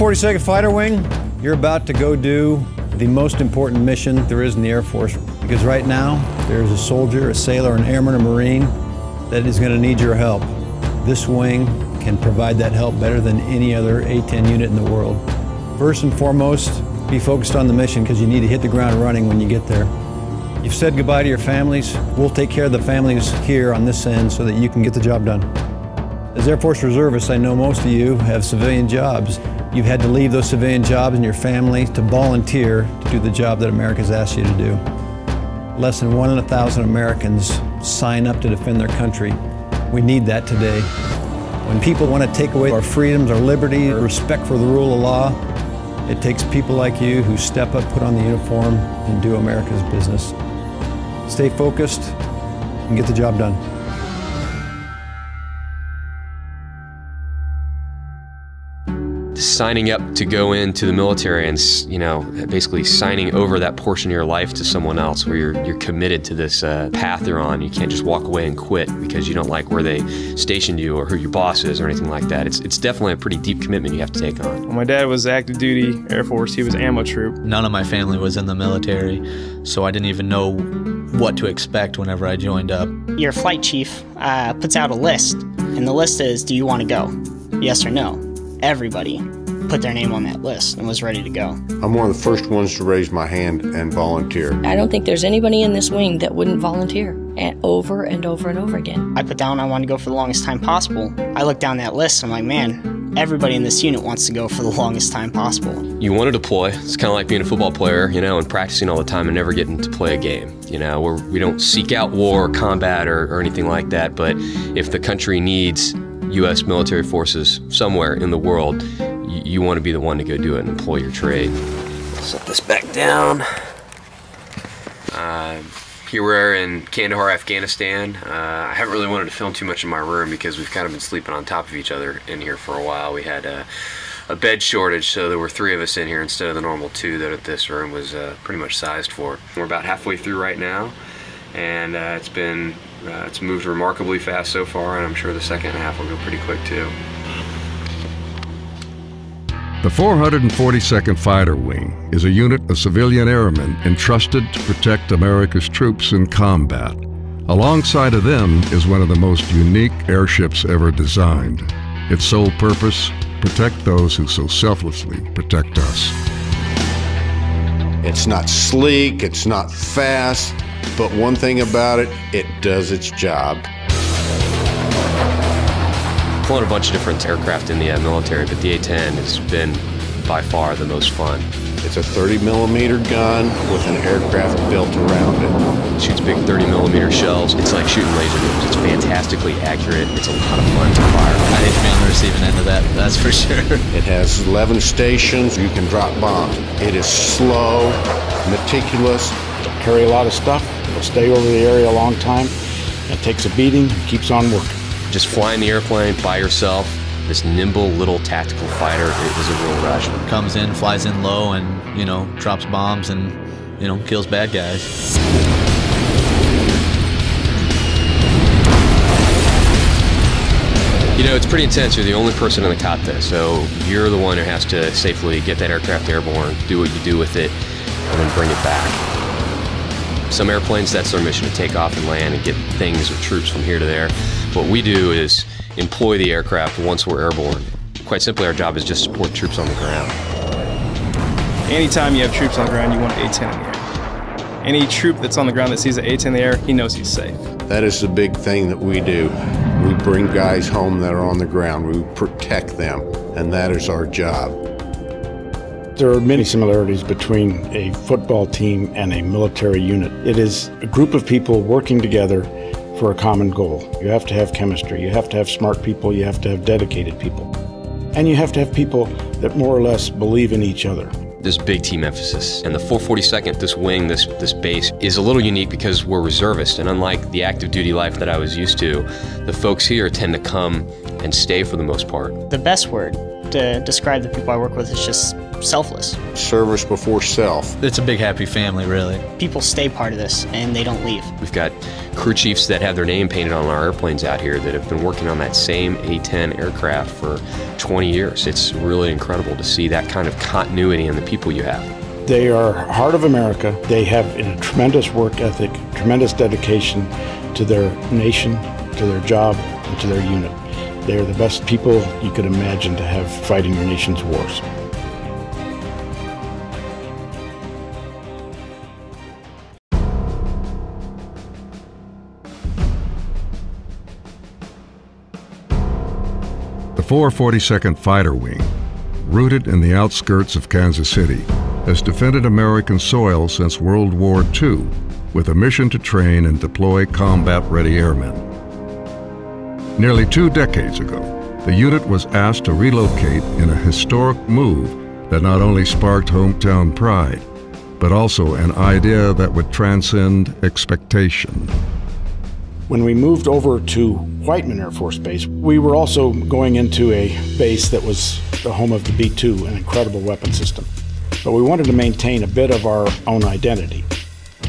442nd Fighter Wing, you're about to go do the most important mission there is in the Air Force. Because right now, there's a soldier, a sailor, an airman, a Marine that is going to need your help. This wing can provide that help better than any other A-10 unit in the world. First and foremost, be focused on the mission because you need to hit the ground running when you get there. You've said goodbye to your families. We'll take care of the families here on this end so that you can get the job done. As Air Force reservists, I know most of you have civilian jobs. You've had to leave those civilian jobs and your family to volunteer to do the job that America's asked you to do. Less than 1 in 1,000 Americans sign up to defend their country. We need that today. When people want to take away our freedoms, our liberty, our respect for the rule of law, it takes people like you who step up, put on the uniform, and do America's business. Stay focused and get the job done. Signing up to go into the military and, you know, basically signing over that portion of your life to someone else where you're committed to this path you're on. You can't just walk away and quit because you don't like where they stationed you or who your boss is or anything like that. It's definitely a pretty deep commitment you have to take on. Well, my dad was active duty Air Force. He was ammo troop. None of my family was in the military, so I didn't even know what to expect whenever I joined up. Your flight chief puts out a list, and the list is, do you want to go? Yes or no? Everybody put their name on that list and was ready to go. I'm one of the first ones to raise my hand and volunteer. I don't think there's anybody in this wing that wouldn't volunteer over and over and over again. I put down I wanted to go for the longest time possible. I looked down that list and I'm like, man, everybody in this unit wants to go for the longest time possible. You want to deploy. It's kind of like being a football player, you know, and practicing all the time and never getting to play a game. You know, we don't seek out war or combat or anything like that, but if the country needs U.S. military forces somewhere in the world, you want to be the one to go do it and employ your trade. Set this back down. Here we're in Kandahar, Afghanistan. I haven't really wanted to film too much in my room because we've kind of been sleeping on top of each other in here for a while. We had a bed shortage, so there were 3 of us in here instead of the normal 2 that this room was pretty much sized for. We're about halfway through right now, and it's moved remarkably fast so far, and I'm sure the second half will go pretty quick too. The 442nd Fighter Wing is a unit of civilian airmen entrusted to protect America's troops in combat. Alongside of them is one of the most unique airships ever designed. Its sole purpose, protect those who so selflessly protect us. It's not sleek, it's not fast, but one thing about it, it does its job. I've flown a bunch of different aircraft in the military, but the A-10 has been by far the most fun. It's a 30mm gun with an aircraft built around it. It shoots big 30mm shells. It's like shooting laser beams. It's fantastically accurate. It's a lot of fun to fire. I hate to be on the receiving end of that, that's for sure. It has 11 stations. You can drop bombs. It is slow, meticulous. Carry a lot of stuff. It'll stay over the area a long time. It takes a beating, keeps on working. Just flying the airplane by yourself, this nimble little tactical fighter, it was a real rush. Comes in, flies in low, and, you know, drops bombs and, you know, kills bad guys. You know, it's pretty intense. You're the only person in the cockpit, so you're the one who has to safely get that aircraft airborne, do what you do with it, and then bring it back. Some airplanes, that's their mission, to take off and land and get things or troops from here to there. What we do is employ the aircraft once we're airborne. Quite simply, our job is just support troops on the ground. Anytime you have troops on the ground, you want an A-10 in the air. Any troop that's on the ground that sees an A-10 in the air, he knows he's safe. That is the big thing that we do. We bring guys home that are on the ground. We protect them, and that is our job. There are many similarities between a football team and a military unit. It is a group of people working together for a common goal. You have to have chemistry, you have to have smart people, you have to have dedicated people. And you have to have people that more or less believe in each other. There's big team emphasis. And the 442nd, this wing, this base, is a little unique because we're reservists. And unlike the active duty life that I was used to, the folks here tend to come and stay for the most part. The best word to describe the people I work with is just selfless. Service before self. It's a big happy family, really. People stay part of this, and they don't leave. We've got crew chiefs that have their name painted on our airplanes out here that have been working on that same A-10 aircraft for 20 years. It's really incredible to see that kind of continuity in the people you have. They are heart of America. They have a tremendous work ethic, tremendous dedication to their nation, to their job, and to their unit. They are the best people you could imagine to have fighting your nation's wars. The 442nd Fighter Wing, rooted in the outskirts of Kansas City, has defended American soil since World War II with a mission to train and deploy combat-ready airmen. Nearly 2 decades ago, the unit was asked to relocate in a historic move that not only sparked hometown pride, but also an idea that would transcend expectation. When we moved over to Whiteman Air Force Base, we were also going into a base that was the home of the B-2, an incredible weapon system. But we wanted to maintain a bit of our own identity.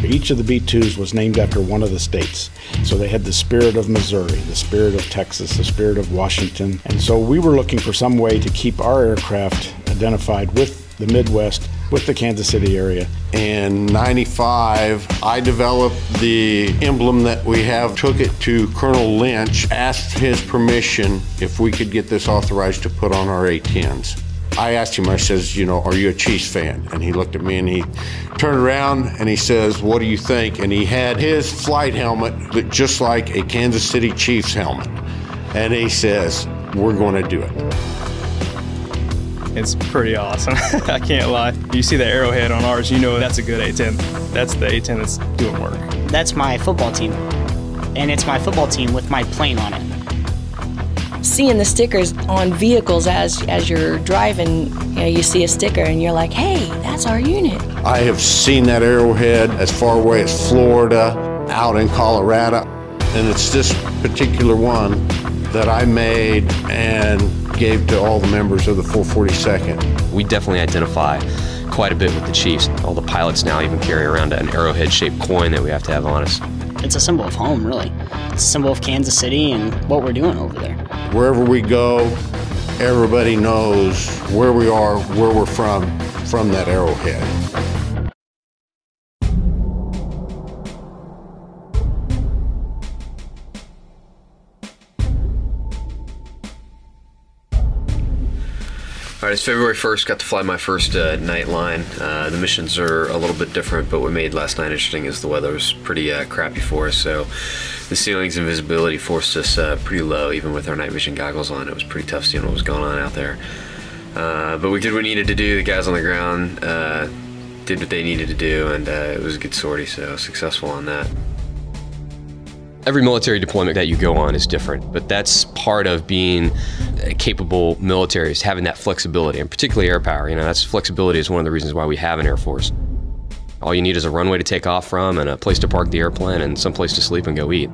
Each of the B-2s was named after one of the states. So they had the spirit of Missouri, the spirit of Texas, the spirit of Washington. And so we were looking for some way to keep our aircraft identified with the Midwest, with the Kansas City area. In '95, I developed the emblem that we have, took it to Colonel Lynch, asked his permission if we could get this authorized to put on our A-10s. I asked him, I says, you know, are you a Chiefs fan? And he looked at me and he turned around and he says, what do you think? And he had his flight helmet looked just like a Kansas City Chiefs helmet. And he says, we're going to do it. It's pretty awesome. I can't lie. You see the arrowhead on ours, you know that's a good A-10. That's the A-10 that's doing work. That's my football team. And it's my football team with my plane on it. Seeing the stickers on vehicles as you're driving, you know, you see a sticker and you're like, hey, that's our unit. I have seen that arrowhead as far away as Florida, out in Colorado, and it's this particular one that I made and gave to all the members of the 442nd. We definitely identify quite a bit with the Chiefs. All the pilots now even carry around an arrowhead-shaped coin that we have to have on us. It's a symbol of home, really. It's a symbol of Kansas City and what we're doing over there. Wherever we go, everybody knows where we are, where we're from that arrowhead. All right, it's February 1st, got to fly my first night line. The missions are a little bit different, but what made last night interesting is the weather was pretty crappy for us, so the ceilings and visibility forced us pretty low, even with our night vision goggles on. It was pretty tough seeing what was going on out there. But we did what we needed to do. The guys on the ground did what they needed to do, and it was a good sortie, so successful on that. Every military deployment that you go on is different, but that's part of being a capable military, is having that flexibility, and particularly air power. You know, that's flexibility is one of the reasons why we have an Air Force. All you need is a runway to take off from and a place to park the airplane and some place to sleep and go eat.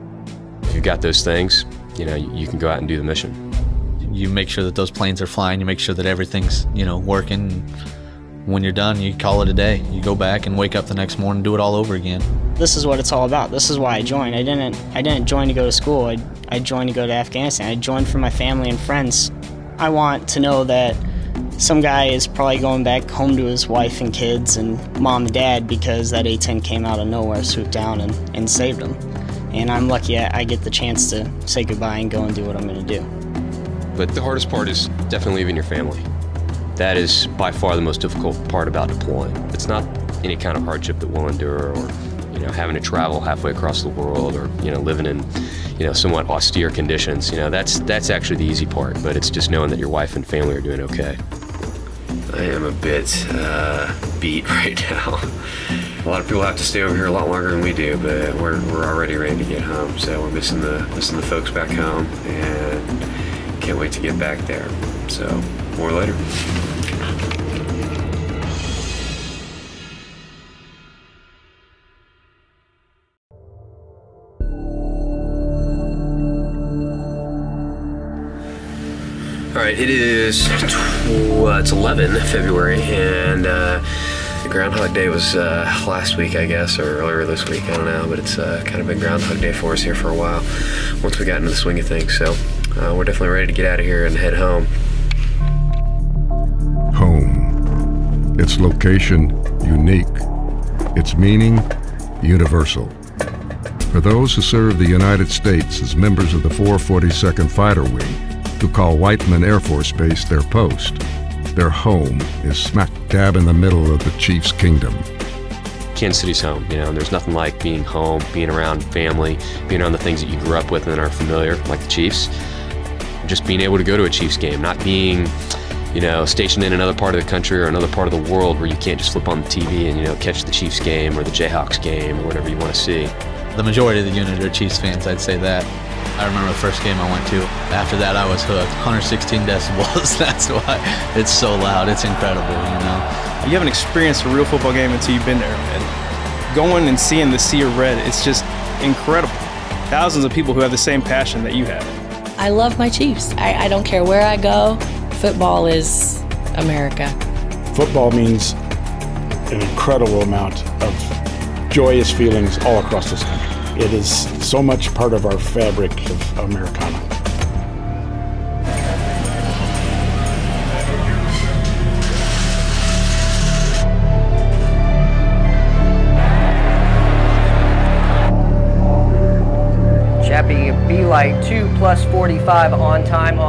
If you've got those things, you know, you can go out and do the mission. You make sure that those planes are flying, you make sure that everything's, you know, working. When you're done, you call it a day. You go back and wake up the next morning and do it all over again. This is what it's all about. This is why I joined. I didn't join to go to school. I joined to go to Afghanistan. I joined for my family and friends. I want to know that some guy is probably going back home to his wife and kids and mom and dad because that A-10 came out of nowhere, swooped down and saved him. And I'm lucky I get the chance to say goodbye and go and do what I'm going to do. But the hardest part is definitely leaving your family. That is by far the most difficult part about deploying. It's not any kind of hardship that we'll endure, or, you know, having to travel halfway across the world, or, you know, living in, you know, somewhat austere conditions. You know, that's actually the easy part, but it's just knowing that your wife and family are doing okay. I am a bit beat right now. A lot of people have to stay over here a lot longer than we do, but we're already ready to get home. So we're missing the folks back home, and can't wait to get back there. So more later. All All right, it is it's 11 February, and Groundhog Day was last week, I guess, or earlier this week, I don't know, but it's kind of been Groundhog Day for us here for a while once we got into the swing of things. So we're definitely ready to get out of here and head home. Home. Its location, unique. Its meaning, universal. For those who serve the United States as members of the 442nd Fighter Wing, who call Whiteman Air Force Base their post, their home is smack dab in the middle of the Chiefs' kingdom. Kansas City's home, you know, and there's nothing like being home, being around family, being around the things that you grew up with and are familiar, like the Chiefs. Just being able to go to a Chiefs game, not being, you know, stationed in another part of the country or another part of the world where you can't just flip on the TV and, you know, catch the Chiefs game or the Jayhawks game or whatever you want to see. The majority of the unit are Chiefs fans, I'd say that. I remember the first game I went to. After that, I was hooked. 116 decibels, that's why it's so loud. It's incredible, you know. You haven't experienced a real football game until you've been there, and going and seeing the sea of red, it's just incredible. Thousands of people who have the same passion that you have. I love my Chiefs. I don't care where I go. Football is America. Football means an incredible amount of joyous feelings all across this country. It is so much part of our fabric of Americana. Chappie B-Light 2 plus 45 on time.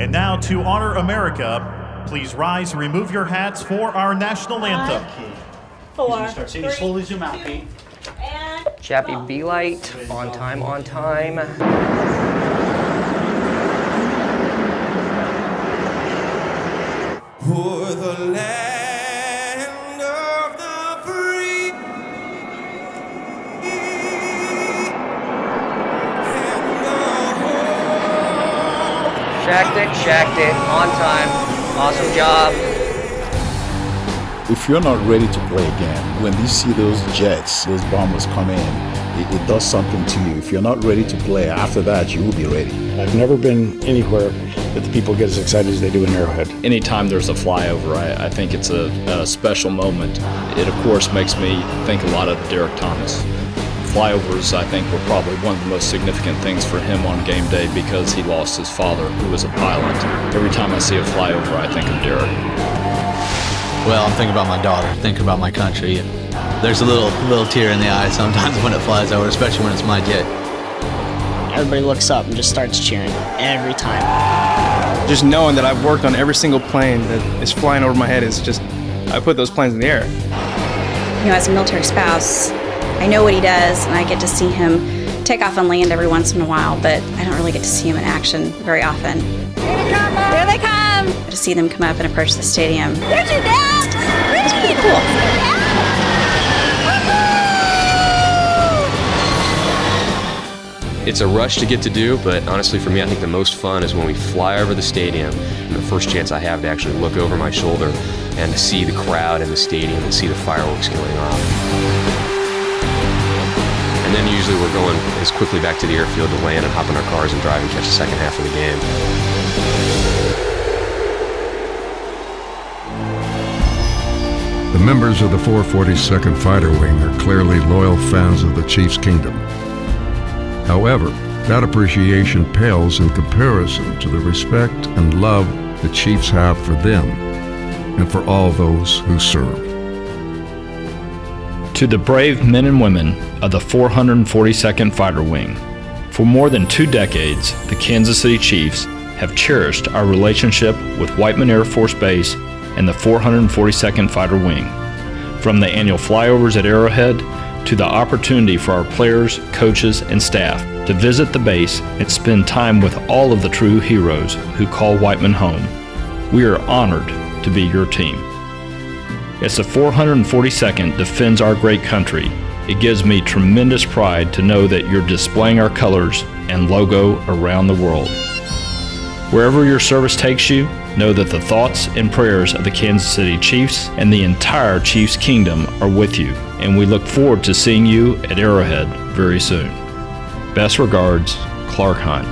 And now to honor America, please rise and remove your hats for our national anthem. 4, 3, slowly zoom out, Pete. Chappie B-Light on time. For the land of the free and the home. Shacked it, on time. Awesome job. If you're not ready to play again, when you see those jets, those bombers come in, it does something to you. If you're not ready to play, after that, you will be ready. I've never been anywhere that the people get as excited as they do in Arrowhead. Anytime there's a flyover, I think it's a special moment. It, of course, makes me think a lot of Derek Thomas. Flyovers, I think, were probably one of the most significant things for him on game day because he lost his father, who was a pilot. Every time I see a flyover, I think of Derek. Well, I'm thinking about my daughter, thinking about my country. There's a little tear in the eye sometimes when it flies over, especially when it's my jet. Everybody looks up and just starts cheering every time. Just knowing that I've worked on every single plane that is flying over my head is just, I put those planes in the air. You know, as a military spouse, I know what he does, and I get to see him take off and land every once in a while, but I don't really get to see him in action very often. Here they come! There they come! To see them come up and approach the stadium. There's your dad! It's pretty cool. It's a rush to get to do, but honestly for me, I think the most fun is when we fly over the stadium and the first chance I have to actually look over my shoulder and to see the crowd in the stadium and see the fireworks going off. And then usually we're going as quickly back to the airfield to land and hop in our cars and drive and catch the second half of the game. The members of the 442nd Fighter Wing are clearly loyal fans of the Chiefs' kingdom. However, that appreciation pales in comparison to the respect and love the Chiefs have for them and for all those who serve. To the brave men and women of the 442nd Fighter Wing, for more than 2 decades, the Kansas City Chiefs have cherished our relationship with Whiteman Air Force Base and the 442nd Fighter Wing. From the annual flyovers at Arrowhead to the opportunity for our players, coaches, and staff to visit the base and spend time with all of the true heroes who call Whiteman home, we are honored to be your team. As the 442nd defends our great country, it gives me tremendous pride to know that you're displaying our colors and logo around the world. Wherever your service takes you, know that the thoughts and prayers of the Kansas City Chiefs and the entire Chiefs Kingdom are with you, and we look forward to seeing you at Arrowhead very soon. Best regards, Clark Hunt.